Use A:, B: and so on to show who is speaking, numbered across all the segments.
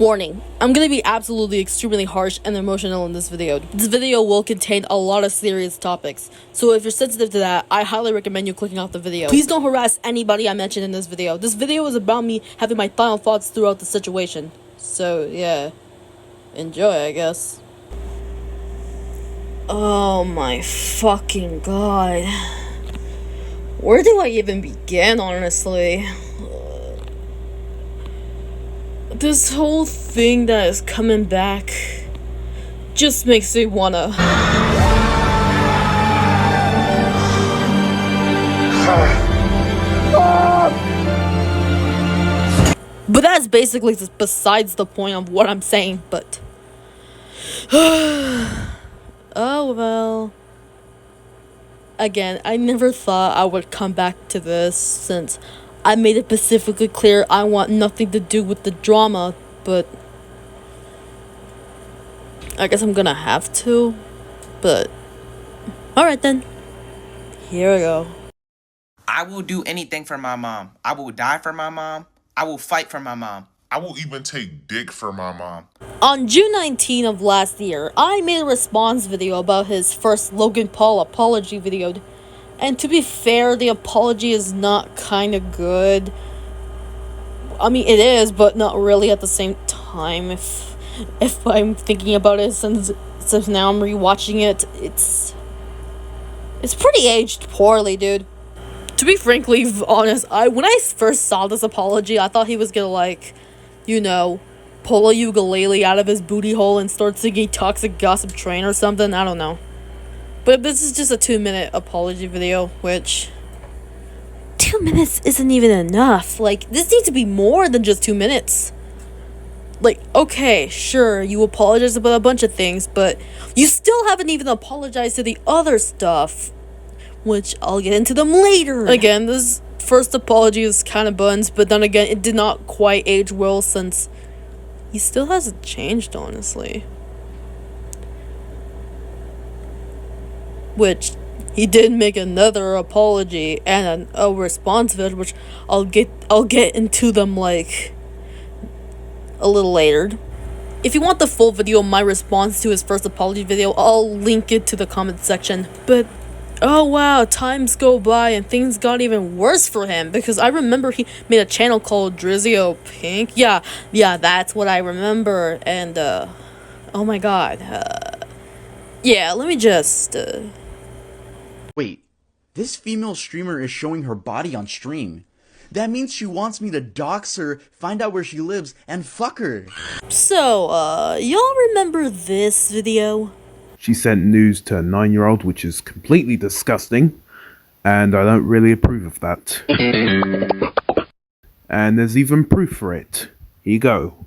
A: Warning, I'm gonna be absolutely extremely harsh and emotional in this video. This video will contain a lot of serious topics, so if you're sensitive to that, I highly recommend you clicking off the video. Please don't harass anybody I mentioned in this video. This video is about me having my final thoughts throughout the situation. So, yeah. Enjoy, I guess. Oh my fucking god. Where do I even begin, honestly? This whole thing that is coming back just makes me wanna. But that's basically just besides the point of what I'm saying, but. Oh well. Again, I never thought I would come back to this since I made it specifically clear I want nothing to do with the drama, but I guess I'm gonna have to, but alright then, here we go.
B: I will do anything for my mom. I will die for my mom. I will fight for my mom.
C: I will even take dick for my mom.
A: On June 19 of last year, I made a response video about his first Logan Paul apology video. And to be fair, the apology is not kind of good. I mean, it is, but not really at the same time. If I'm thinking about it, since now I'm rewatching it, it's pretty aged poorly, dude. To be frankly honest, when I first saw this apology, I thought he was gonna, like, you know, pull a ukulele out of his booty hole and start singing Toxic Gossip Train or something. I don't know. But this is just a 2-minute apology video, which 2 minutes isn't even enough. Like, this needs to be more than just 2 minutes. Like, okay, sure, you apologize about a bunch of things, but you still haven't even apologized to the other stuff, which I'll get into them later. Again, this first apology is kind of buns, but then again, it did not quite age well since he still hasn't changed, honestly. Which he did make another apology and a response vid, which I'll get into them like a little later. If you want the full video of my response to his first apology video, I'll link it to the comment section. But oh wow, times go by and things got even worse for him, because I remember he made a channel called Drizio Pink. Yeah, that's what I remember. And oh my god, yeah, let me just
D: Wait, this female streamer is showing her body on stream. That means she wants me to dox her, find out where she lives, and fuck her.
A: So, y'all remember this video?
E: She sent news to a 9-year-old, which is completely disgusting, and I don't really approve of that. And there's even proof for it. Here you go.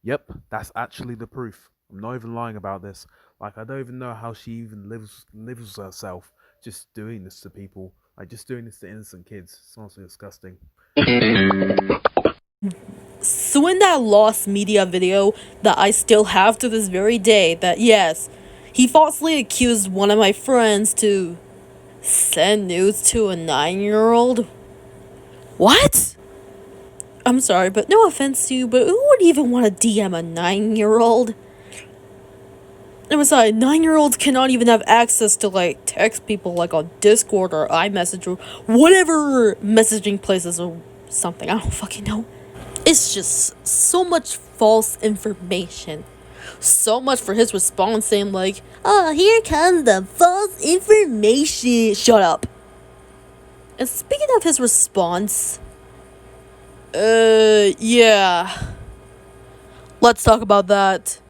E: Yep, that's actually the proof. I'm not even lying about this. Like, I don't even know how she even lives with herself, just doing this to people. Like, just doing this to innocent kids. It's honestly disgusting.
A: So in that lost media video that I still have to this very day, that yes, he falsely accused one of my friends to send nudes to a 9-year-old. What? I'm sorry, but no offense to you, but who would even want to DM a 9-year-old? And besides, 9-year-olds cannot even have access to, like, text people, like, on Discord or iMessage or whatever messaging places or something. I don't fucking know. It's just so much false information. So much for his response saying, like, oh, here comes the false information. Shut up. And speaking of his response, yeah. Let's talk about that.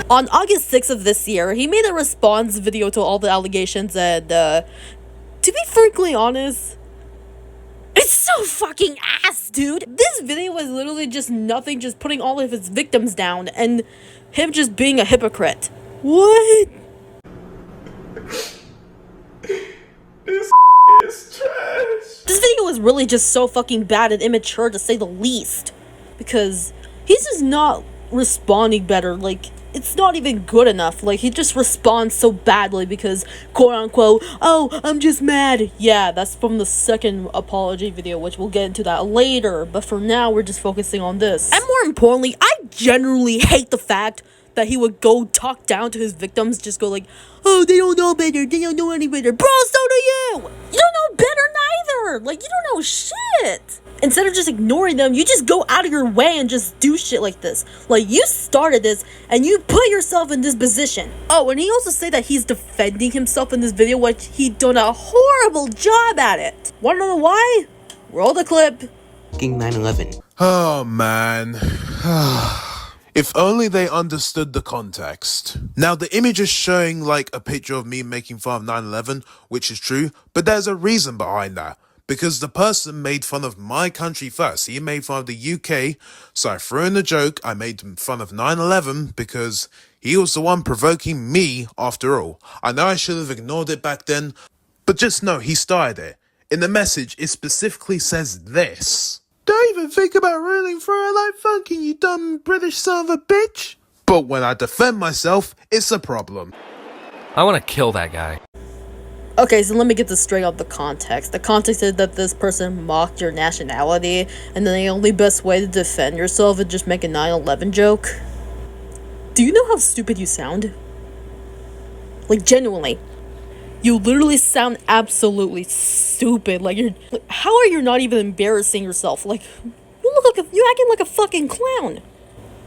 A: On August 6th of this year, he made a response video to all the allegations, and, to be frankly honest, it's so fucking ass, dude! This video was literally just nothing, just putting all of his victims down, and him just being a hypocrite. What?
C: This is trash.
A: This video was really just so fucking bad and immature, to say the least. Because he's just not responding better. Like, it's not even good enough. Like, he just responds so badly because, quote unquote, oh, I'm just mad. Yeah, that's from the second apology video, which we'll get into that later. But for now, we're just focusing on this. And more importantly, I genuinely hate the fact that he would go talk down to his victims, just go like, oh, they don't know better, they don't know any better. Bro, so do you! You don't know better neither! Like, you don't know shit! Instead of just ignoring them, you just go out of your way and just do shit like this. Like, you started this, and you put yourself in this position. Oh, and he also said that he's defending himself in this video, which he done a horrible job at it. Wanna know why? Roll the clip.
F: 9/11.
E: Oh man. If only they understood the context. Now, the image is showing like a picture of me making fun of 9/11, which is true, but there's a reason behind that. Because the person made fun of my country first. He made fun of the UK, so I threw in the joke. I made fun of 9/11 because he was the one provoking me after all. I know I should have ignored it back then, but just know he started it. In the message, it specifically says this. Don't even think about ruining for a life funking, you dumb British son of a bitch. But when I defend myself, it's a problem.
F: I want to kill that guy.
A: Okay, so let me get this straight out the context. The context is that this person mocked your nationality, and then the only best way to defend yourself is just make a 9/11 joke. Do you know how stupid you sound? Like, genuinely. You literally sound absolutely stupid. Like, how are you not even embarrassing yourself? Like, you're acting like a fucking clown.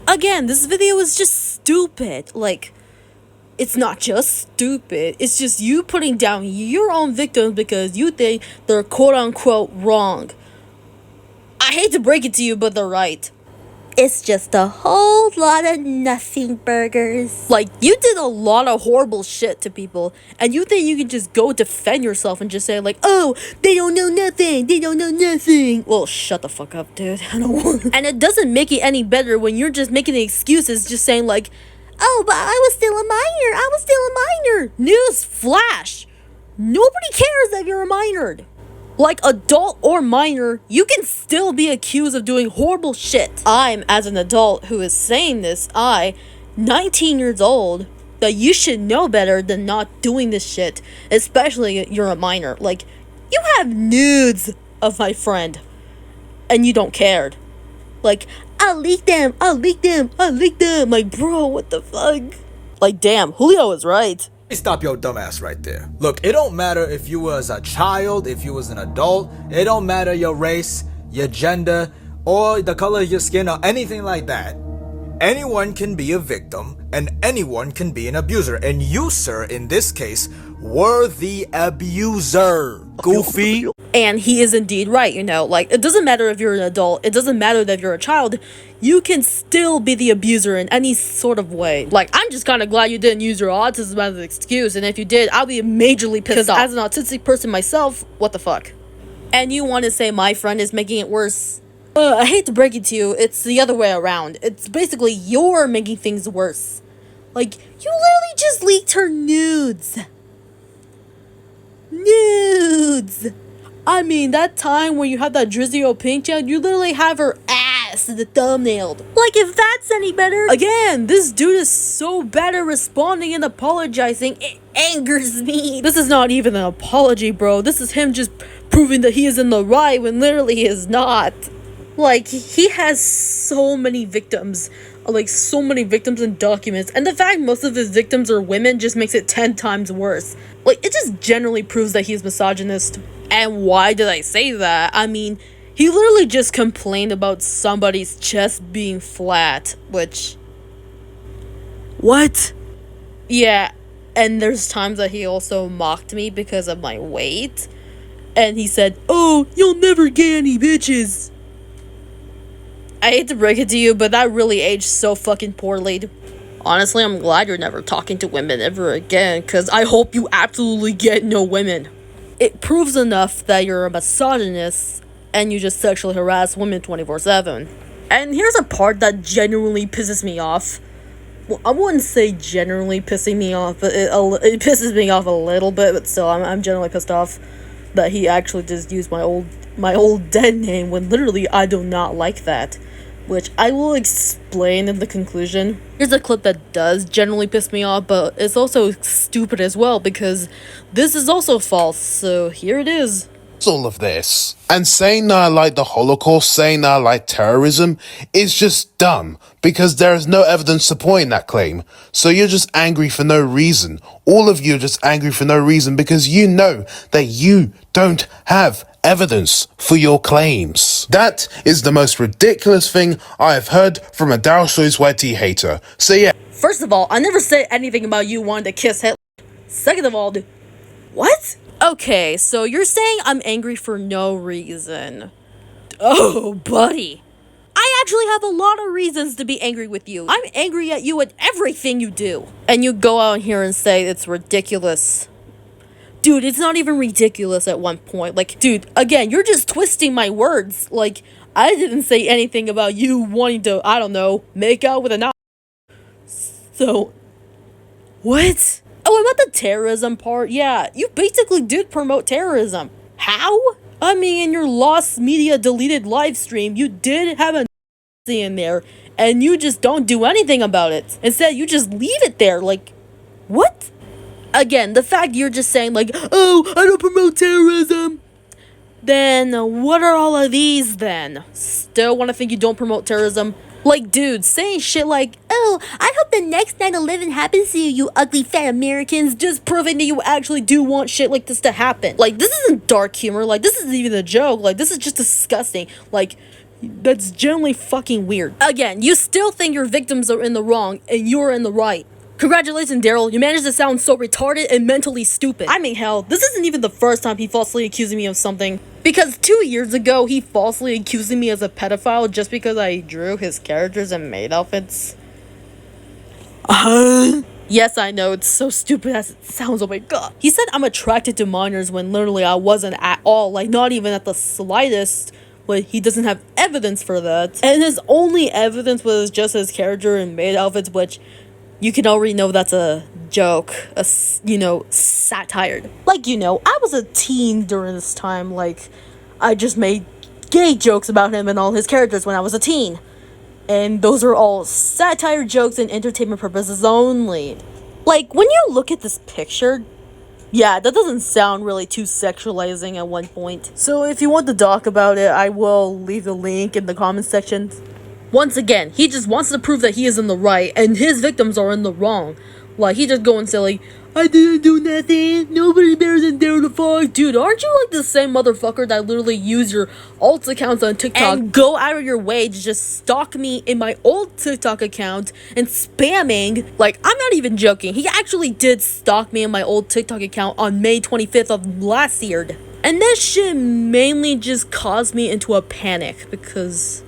A: Again, this video is just stupid. Like, it's not just stupid, it's just you putting down your own victims because you think they're quote-unquote wrong. I hate to break it to you, but they're right. It's just a whole lot of nothing burgers. Like, you did a lot of horrible shit to people, and you think you can just go defend yourself and just say like, oh, they don't know nothing, they don't know nothing. Well, shut the fuck up, dude. I don't want. And it doesn't make it any better when you're just making excuses, just saying like, oh, but I was still a minor. I was still a minor. News flash. Nobody cares that you're a minor. Like, adult or minor, you can still be accused of doing horrible shit. I'm, as an adult who is saying this, 19 years old, that you should know better than not doing this shit, especially you're a minor. Like, you have nudes of my friend, and you don't care. Like, I'll leak them, I'll leak them, I'll leak them. Like, bro, what the fuck? Like, damn, Julio is right.
G: Stop your dumb ass right there. Look, it don't matter if you was a child, if you was an adult. It don't matter your race, your gender, or the color of your skin, or anything like that. Anyone can be a victim, and anyone can be an abuser. And you, sir, in this case, were the abuser. Goofy.
A: And he is indeed right, you know. Like, it doesn't matter if you're an adult. It doesn't matter that you're a child. You can still be the abuser in any sort of way. Like, I'm just kind of glad you didn't use your autism as an excuse. And if you did, I'll be majorly pissed off. As an autistic person myself, what the fuck? And you want to say my friend is making it worse? I hate to break it to you, it's the other way around. It's basically you're making things worse. Like, you literally just leaked her nudes. Nudes! I mean, that time when you had that Drizzy pink chat, you literally have her ass in the thumbnail. Like, if that's any better. Again, this dude is so bad at responding and apologizing, it angers me. This is not even an apology, bro. This is him just proving that he is in the right when literally he is not. Like, he has so many victims. Like, so many victims and documents. And the fact most of his victims are women just makes it 10 times worse. Like, it just generally proves that he's misogynist. And why did I say that? I mean, he literally just complained about somebody's chest being flat, which... What? Yeah, and there's times that he also mocked me because of my weight. And he said, oh, you'll never get any bitches. I hate to break it to you, but that really aged so fucking poorly. Honestly, I'm glad you're never talking to women ever again, because I hope you absolutely get no women. It proves enough that you're a misogynist, and you just sexually harass women 24/7. And here's a part that genuinely pisses me off. Well, I wouldn't say generally pissing me off, but it pisses me off a little bit, but still, I'm generally pissed off that he actually just used my old dead name when literally I do not like that. which I will explain in the conclusion. Here's a clip that does generally piss me off, but it's also stupid as well because this is also false, so here it is.
H: All of this. And saying that I like the Holocaust, saying that I like terrorism, is just dumb, because there is no evidence supporting that claim. So you're just angry for no reason. All of you are just angry for no reason, because you know that you don't have evidence for your claims. That is the most ridiculous thing I have heard from a douchebags hater. So yeah.
A: First of all, I never said anything about you wanting to kiss Hitler. Second of all, dude, what? Okay, so you're saying I'm angry for no reason. Oh, buddy. I actually have a lot of reasons to be angry with you. I'm angry at you at everything you do. And you go out here and say it's ridiculous. Dude, it's not even ridiculous at one point. Like, dude, again, you're just twisting my words. Like, I didn't say anything about you wanting to, I don't know, make out with a knife. So, what? Oh, about the terrorism part, yeah, you basically did promote terrorism. How? I mean, in your lost media deleted live stream, you did have a in there, and you just don't do anything about it. Instead, you just leave it there, like, what? Again, the fact you're just saying, like, oh, I don't promote terrorism. Then, what are all of these, then? Still want to think you don't promote terrorism? Like, dude, saying shit like, oh, I hope the next 9/11 happens to you, you ugly fat Americans, just proving that you actually do want shit like this to happen. Like, this isn't dark humor, like, this isn't even a joke, like, this is just disgusting, like, that's generally fucking weird. Again, you still think your victims are in the wrong, and you're in the right. Congratulations, Daryl, you managed to sound so retarded and mentally stupid. I mean, hell, this isn't even the first time he falsely accusing me of something. Because 2 years ago, he falsely accusing me as a pedophile just because I drew his characters in maid outfits. Yes, I know, it's so stupid as it sounds, oh my god. He said I'm attracted to minors when literally I wasn't at all, like not even at the slightest. But he doesn't have evidence for that. And his only evidence was just his character in maid outfits, which you can already know that's a joke, satire. Like, I was a teen during this time, like, I just made gay jokes about him and all his characters when I was a teen. And those are all satire jokes and entertainment purposes only. Like, when you look at this picture, yeah, that doesn't sound really too sexualizing at one point. So if you want to talk about it, I will leave the link in the comments section. Once again, he just wants to prove that he is in the right, and his victims are in the wrong. Like, he just going silly, I didn't do nothing, nobody bears in there to fuck. Dude, aren't you like the same motherfucker that literally use your alt accounts on TikTok and go out of your way to just stalk me in my old TikTok account and spamming? Like, I'm not even joking, he actually did stalk me in my old TikTok account on May 25th of last year. And that shit mainly just caused me into a panic because...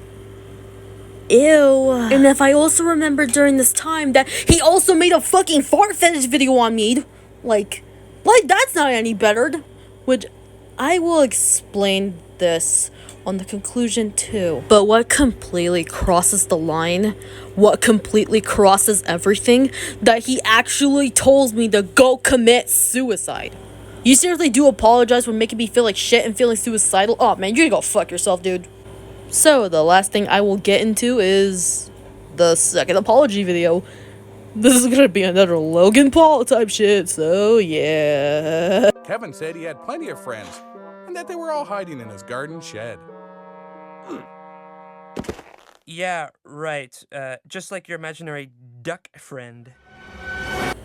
A: ew. And if I also remember during this time that he also made a fucking fart fetish video on me, like that's not any better. Which I will explain this on the conclusion too. But what completely crosses the line, what completely crosses everything, that he actually told me to go commit suicide. You seriously do apologize for making me feel like shit and feeling suicidal? Oh man, you're gonna go fuck yourself, dude. So, the last thing I will get into is the second apology video. This is gonna be another Logan Paul type shit, so yeah.
I: Kevin said he had plenty of friends, and that they were all hiding in his garden shed.
F: Yeah, right. Just like your imaginary duck friend.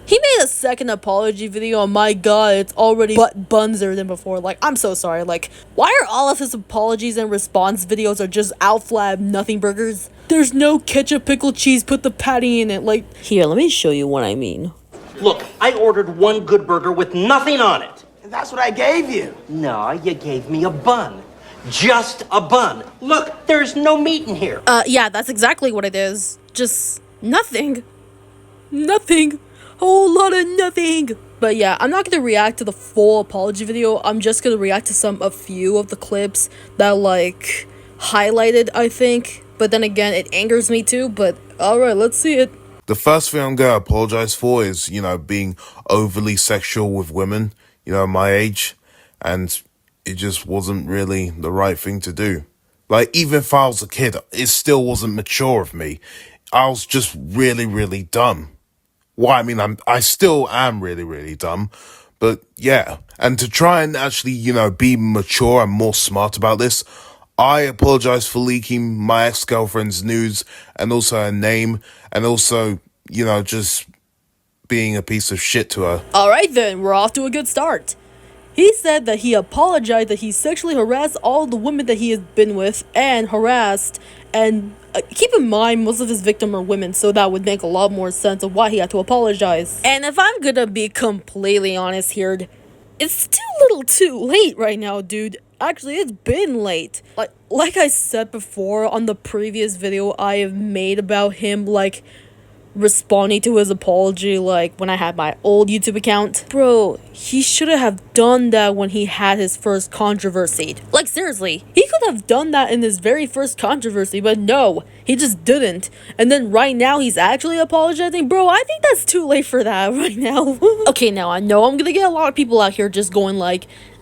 A: He made a second apology video, and my god, it's already bunzer than before. Like, I'm so sorry. Like, why are all of his apologies and response videos are just outflab nothing burgers? There's no ketchup, pickle, cheese, put the patty in it. Like, here, let me show you what I mean.
J: Look, I ordered one good burger with nothing on it.
K: That's what I gave you.
J: No, you gave me a bun. Just a bun. Look, there's no meat in here.
A: Yeah, that's exactly what it is. Just nothing. Nothing. Whole lot of nothing. But yeah, I'm not gonna react to the full apology video. I'm just gonna react to a few of the clips that like highlighted, I think. But then again, it angers me too. But alright, let's see it.
H: The first thing I'm gonna apologize for is, being overly sexual with women, my age, and it just wasn't really the right thing to do. Like, even if I was a kid, it still wasn't mature of me. I was just really, really dumb. Well, I mean, I still am really, really dumb. But yeah, and to try and actually, be mature and more smart about this, I apologize for leaking my ex-girlfriend's news and also her name and also, just being a piece of shit to her.
A: Alright then, we're off to a good start. He said that he apologized that he sexually harassed all the women that he has been with and harassed, and keep in mind most of his victims are women, so that would make a lot more sense of why he had to apologize. And if I'm gonna be completely honest here, it's too little too late right now, dude. Actually, it's been late. Like I said before on the previous video I have made about him, responding to his apology, when I had my old YouTube account. Bro, he should have done that when he had his first controversy. Seriously, he could have done that in his very first controversy, but no, he just didn't. And then right now he's actually apologizing. Bro, I think that's too late for that right now. Okay, now I know I'm gonna get a lot of people out here just going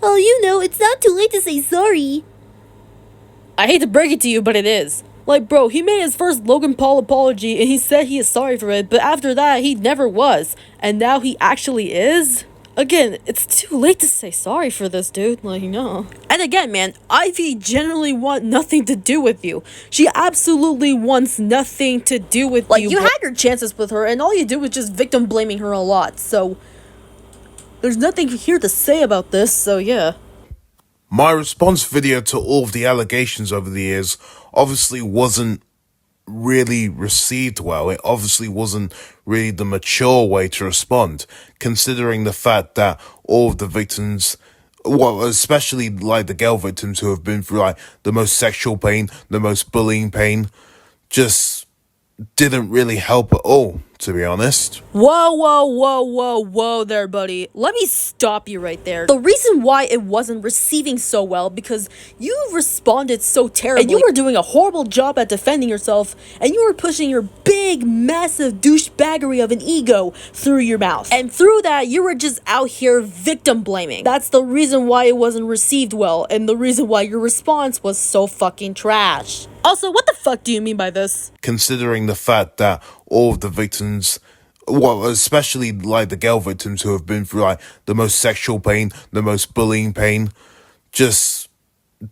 A: oh, it's not too late to say sorry. I hate to break it to you, but it is. Bro, he made his first Logan Paul apology and he said he is sorry for it, but after that, he never was. And now he actually is? Again, it's too late to say sorry for this, dude. No. And again, man, Ivy generally want nothing to do with you. She absolutely wants nothing to do with you. You had your chances with her and all you do is just victim blaming her a lot, so there's nothing here to say about this, so yeah.
H: My response video to all of the allegations over the years obviously wasn't really received well. It obviously wasn't really the mature way to respond, considering the fact that all of the victims, well, especially the girl victims who have been through the most sexual pain, the most bullying pain, just didn't really help at all, to be honest.
A: Whoa there, buddy. Let me stop you right there. The reason why it wasn't receiving so well because you responded so terribly and you were doing a horrible job at defending yourself and you were pushing your big, massive douchebaggery of an ego through your mouth. And through that, you were just out here victim blaming. That's the reason why it wasn't received well and the reason why your response was so fucking trash. Also, what the fuck do you mean by this?
H: Considering the fact that all of the victims, well, especially the girl victims who have been through the most sexual pain, the most bullying pain, just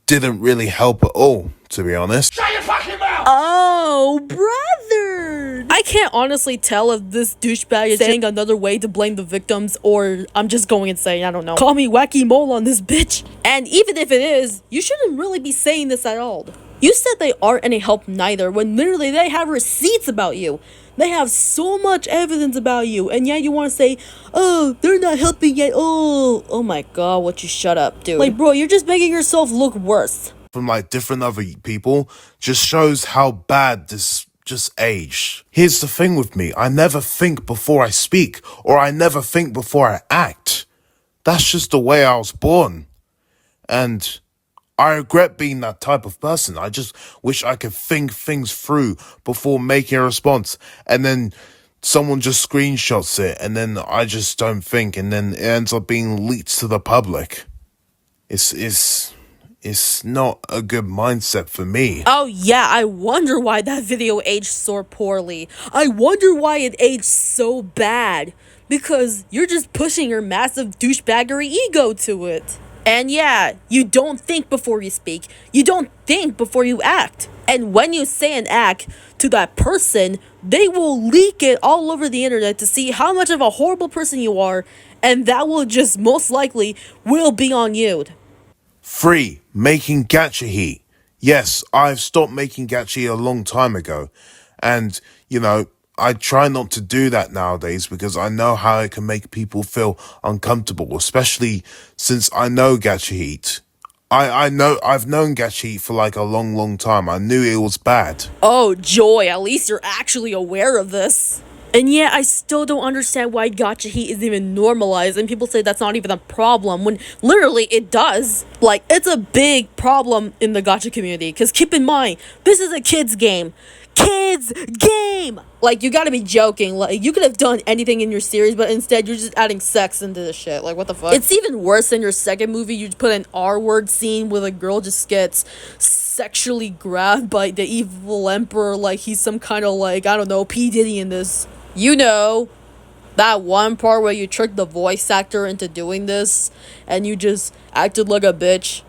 H: didn't really help at all, to be honest.
C: Shut your fucking mouth!
A: Oh, brother! I can't honestly tell if this douchebag is saying another way to blame the victims or I'm just going insane, I don't know. Call me wacky mole on this bitch. And even if it is, you shouldn't really be saying this at all. You said they aren't any help neither when literally they have receipts about you. They have so much evidence about you and yet you want to say, oh, they're not helping yet. Oh my god, would you shut up, dude? Bro, you're just making yourself look worse.
H: From different other people just shows how bad this just aged. Here's the thing with me. I never think before I speak or I never think before I act. That's just the way I was born. And I regret being that type of person. I just wish I could think things through before making a response. And then someone just screenshots it. And then I just don't think. And then it ends up being leaked to the public. It's not a good mindset for me.
A: Oh yeah, I wonder why that video aged so poorly. I wonder why it aged so bad. Because you're just pushing your massive douchebaggery ego to it. And yeah, you don't think before you speak. You don't think before you act. And when you say and act to that person, they will leak it all over the internet to see how much of a horrible person you are. And that will just most likely will be on you.
H: 3. Making gacha heat. Yes, I've stopped making gacha heat a long time ago. And, I try not to do that nowadays because I know how it can make people feel uncomfortable, especially since I know gacha heat. I've known gacha heat for a long time. I knew it was bad.
A: Oh, joy, at least you're actually aware of this. And yeah, I still don't understand why gacha heat is even normalized and people say that's not even a problem when literally it does. It's a big problem in the gacha community because keep in mind, this is a kid's game. kids game. Like, you gotta be joking. Like, you could have done anything in your series, but instead you're just adding sex into this shit. Like, what the fuck? It's even worse in your second movie. You put an R-word scene where a girl just gets sexually grabbed by the evil emperor like he's some kind of, like, I don't know, P. Diddy in this. You know, that one part where you tricked the voice actor into doing this and you just acted like a bitch.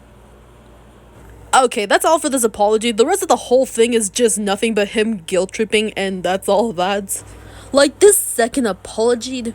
A: Okay, that's all for this apology. The rest of the whole thing is just nothing but him guilt tripping, and that's all that. Like, this second apology,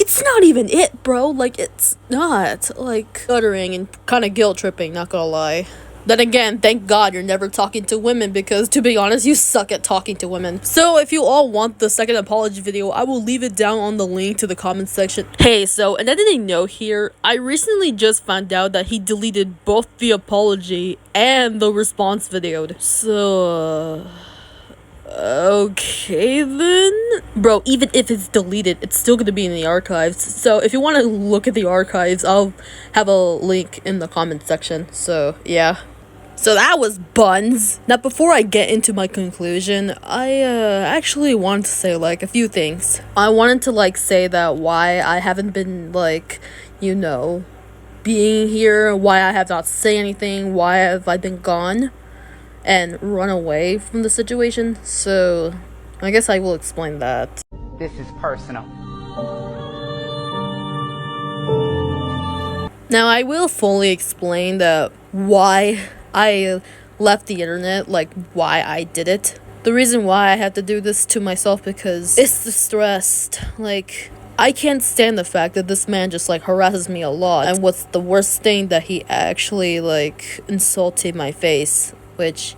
A: it's not even it, bro. Like, it's not. Like, guttering and kind of guilt tripping, not gonna lie. Then again, thank God you're never talking to women, because to be honest, you suck at talking to women. So if you all want the second apology video, I will leave it down on the link to the comment section. Hey, so an editing note here, I recently just found out that he deleted both the apology and the response video. So, okay then? Bro, even if it's deleted, it's still gonna be in the archives. So if you want to look at the archives, I'll have a link in the comment section. So, yeah. So that was buns. Now, before I get into my conclusion, I actually wanted to say, like, a few things. I wanted to, like, say that why I haven't been, like, you know, being here, why I have not said anything, why have I been gone and run away from the situation. So I guess I will explain that.
K: This is personal.
A: Now, I will fully explain that why I left the internet, like why I did it. The reason why I had to do this to myself, because it's the stress. Like, I can't stand the fact that this man just, like, harasses me a lot. And what's the worst thing, that he actually, like, insulted my face, which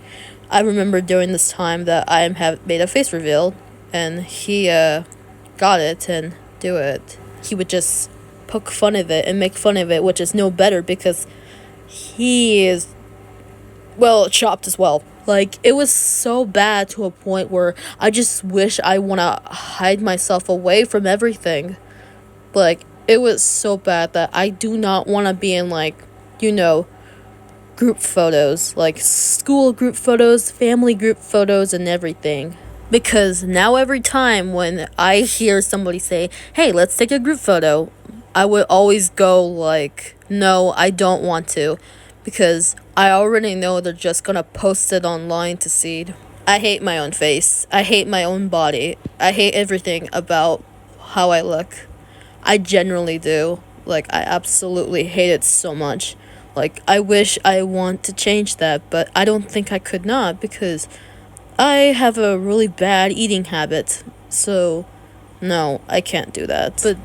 A: I remember during this time that I have made a face reveal, and he got it and do it. He would just poke fun of it and make fun of it, which is no better because he is, well, chopped as well. Like, it was so bad to a point where I just wish I want to hide myself away from everything. Like, it was so bad that I do not want to be in, like, you know, group photos, like school group photos, family group photos, and everything. Because now every time when I hear somebody say, hey, let's take a group photo, I would always go like, no, I don't want to. Because I already know they're just gonna post it online to see. I hate my own face. I hate my own body. I hate everything about how I look. I generally do. Like, I absolutely hate it so much. Like, I wish I want to change that, but I don't think I could not, because I have a really bad eating habit. So, no, I can't do that. But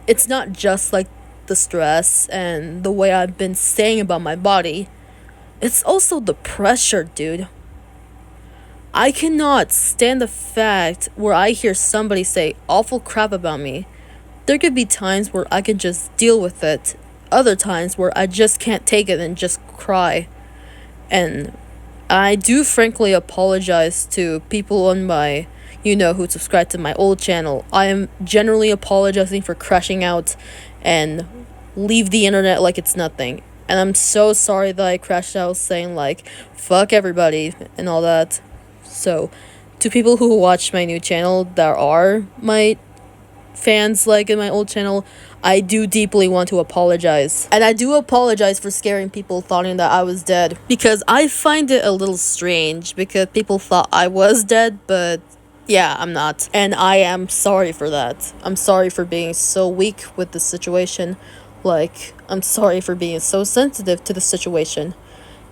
A: it's not just like the stress and the way I've been saying about my body. It's also the pressure, dude. I cannot stand the fact where I hear somebody say awful crap about me. There could be times where I can just deal with it. Other times where I just can't take it and just cry. And I do frankly apologize to people on my, you know, who subscribe to my old channel. I am generally apologizing for crashing out and leave the internet like it's nothing. And I'm so sorry that I crashed out saying, like, fuck everybody and all that. So, to people who watch my new channel that are my fans, like, in my old channel, I do deeply want to apologize. And I do apologize for scaring people thinking that I was dead. Because I find it a little strange, because people thought I was dead, but yeah, I'm not. And I am sorry for that. I'm sorry for being so weak with the situation. Like, I'm sorry for being so sensitive to the situation.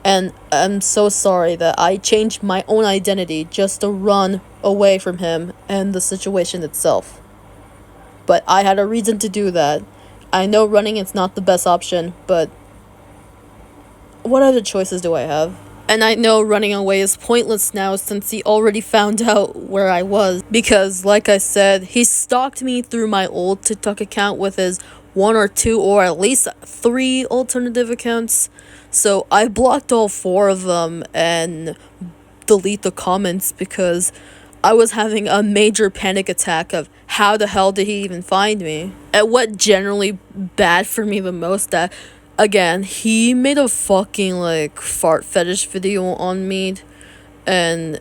A: And I'm so sorry that I changed my own identity just to run away from him and the situation itself. But I had a reason to do that. I know running is not the best option, but what other choices do I have? And I know running away is pointless now since he already found out where I was. Because, like I said, he stalked me through my old TikTok account with his 1 or 2 or at least 3 alternative accounts. So I blocked all 4 of them and delete the comments because I was having a major panic attack of how the hell did he even find me? And what generally bad for me the most, that again, he made a fucking like fart fetish video on me, and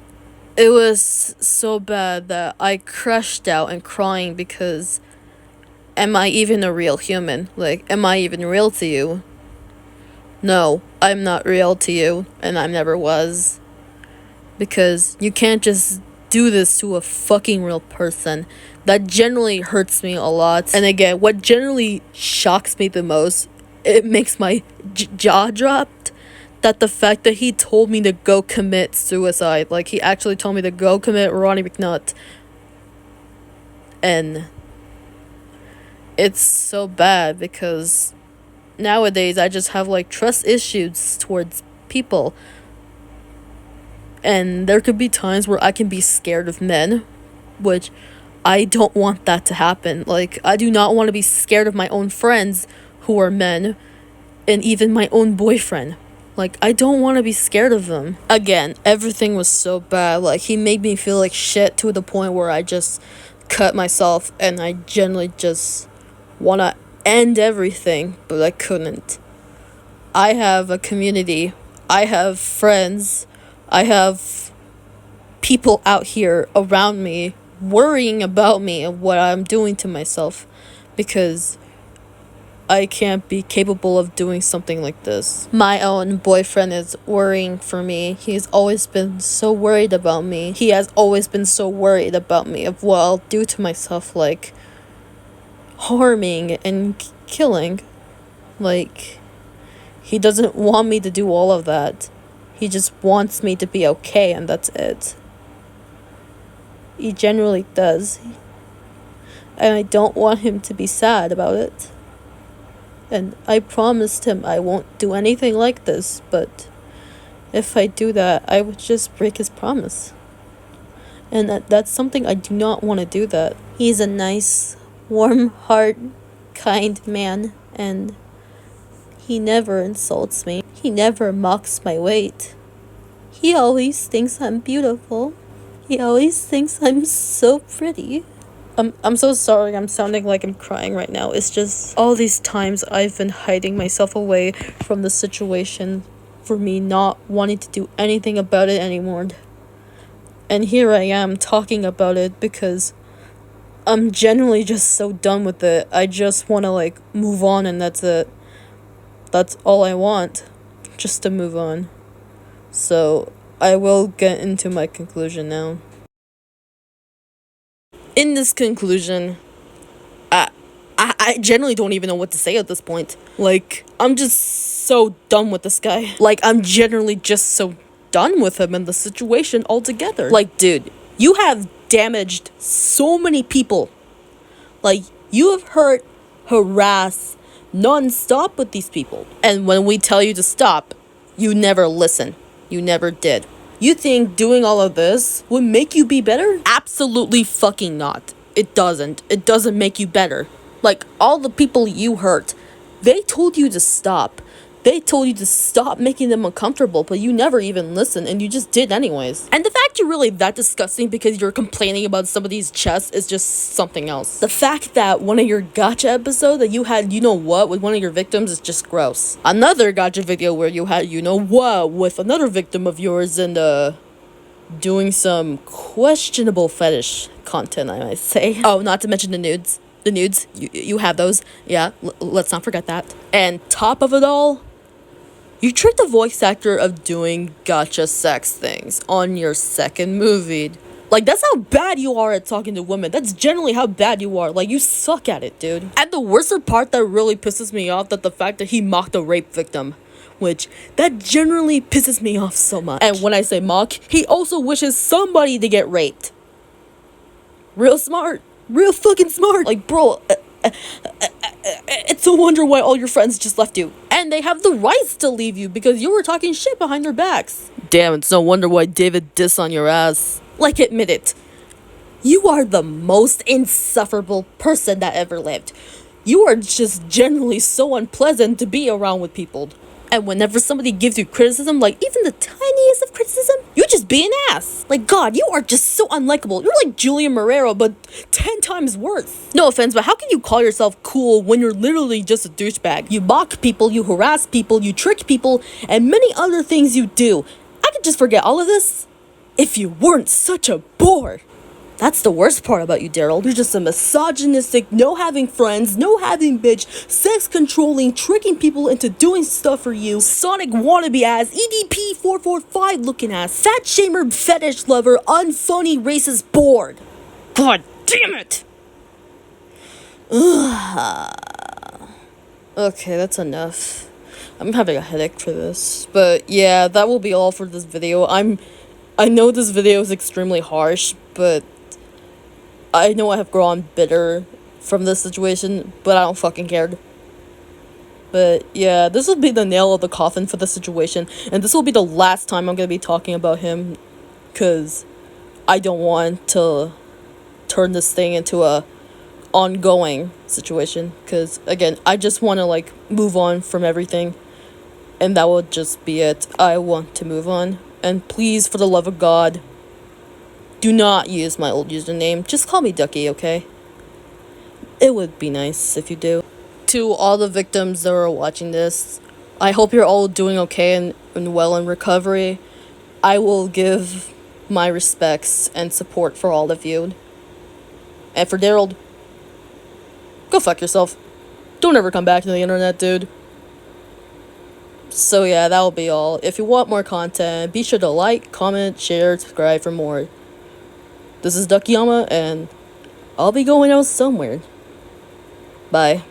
A: It was so bad that I crashed out and crying because am I even a real human? Like, am I even real to you? No, I'm not real to you, and I never was. Because you can't just do this to a fucking real person. That generally hurts me a lot. And again, what generally shocks me the most, it makes my jaw drop, that the fact that he told me to go commit suicide. Like, he actually told me to go commit Ronnie McNutt. And it's so bad because nowadays I just have like trust issues towards people. And there could be times where I can be scared of men, which I don't want that to happen. Like, I do not want to be scared of my own friends who are men, and even my own boyfriend. Like, I don't want to be scared of them. Again, everything was so bad. Like, he made me feel like shit to the point where I just cut myself, and I generally just want to end everything, but I couldn't. I have a community. I have friends. I have people out here around me worrying about me and what I'm doing to myself, because I can't be capable of doing something like this. My own boyfriend is worrying for me. He's always been so worried about me. He has always been so worried about me of what I'll do to myself, like harming and killing. Like, he doesn't want me to do all of that. He just wants me to be okay, and that's it. He generally does. And I don't want him to be sad about it. And I promised him I won't do anything like this, but if I do that, I would just break his promise. And that's something I do not want to do that. He's a nice, warm heart, kind man, and he never insults me. He never mocks my weight. He always thinks I'm beautiful. He always thinks I'm so pretty. I'm so sorry, I'm sounding like I'm crying right now. It's just all these times I've been hiding myself away from the situation for me not wanting to do anything about it anymore. And here I am talking about it because I'm generally just so done with it. I just want to like move on, and that's it. That's all I want, just to move on. So I will get into my conclusion now. In this conclusion, I generally don't even know what to say at this point. Like, I'm just so done with this guy. Like, I'm generally just so done with him and the situation altogether. Like, dude, you have damaged so many people. Like, you have hurt, harassed, non-stop with these people. And when we tell you to stop, you never listen. You never did. You think doing all of this would make you be better? Absolutely fucking not. It doesn't. It doesn't make you better. Like, all the people you hurt, they told you to stop. They told you to stop making them uncomfortable, but you never even listened, and you just did anyways. And the fact you're really that disgusting because you're complaining about somebody's chest is just something else. The fact that one of your gotcha episodes that you had you know what with one of your victims is just gross. Another gotcha video where you had you know what with another victim of yours and doing some questionable fetish content, I might say. Oh, not to mention the nudes. The nudes, you have those. Yeah, let's not forget that. And top of it all, you tricked the voice actor of doing gotcha sex things on your second movie. Like, that's how bad you are at talking to women. That's generally how bad you are. Like, you suck at it, dude. And the worst part that really pisses me off, that the fact that he mocked a rape victim. Which, that generally pisses me off so much. And when I say mock, he also wishes somebody to get raped. Real smart. Real fucking smart. Like, bro, it's a wonder why all your friends just left you. And they have the rights to leave you because you were talking shit behind their backs. Damn, it's no wonder why David dissed on your ass. Like, admit it. You are the most insufferable person that ever lived. You are just generally so unpleasant to be around with people. And whenever somebody gives you criticism, like even the tiniest of criticism, you just be an ass. Like, God, you are just so unlikable. You're like Julian Marrero, but 10 times worse. No offense, but how can you call yourself cool when you're literally just a douchebag? You mock people, you harass people, you trick people, and many other things you do. I could just forget all of this if you weren't such a bore. That's the worst part about you, Daryl. You're just a misogynistic, no having friends, no having bitch, sex controlling, tricking people into doing stuff for you, Sonic wannabe ass, EDP 445 looking ass, fat shamer, fetish lover, unfunny, racist bored. God damn it! Okay, that's enough. I'm having a headache for this. But yeah, that will be all for this video. I know this video is extremely harsh, but I know I have grown bitter from this situation, but I don't fucking care. But yeah, this will be the nail of the coffin for the situation, and this will be the last time I'm gonna be talking about him, because I don't want to turn this thing into a ongoing situation, because again, I just want to like move on from everything, and that would just be it. I want to move on, and please, for the love of God, do not use my old username. Just call me Ducky, okay? It would be nice if you do. To all the victims that are watching this, I hope you're all doing okay and well in recovery. I will give my respects and support for all of you. And for Daryl, go fuck yourself. Don't ever come back to the internet, dude. So yeah, that'll be all. If you want more content, be sure to like, comment, share, subscribe for more. This is Duckyyama, and I'll be going out somewhere. Bye.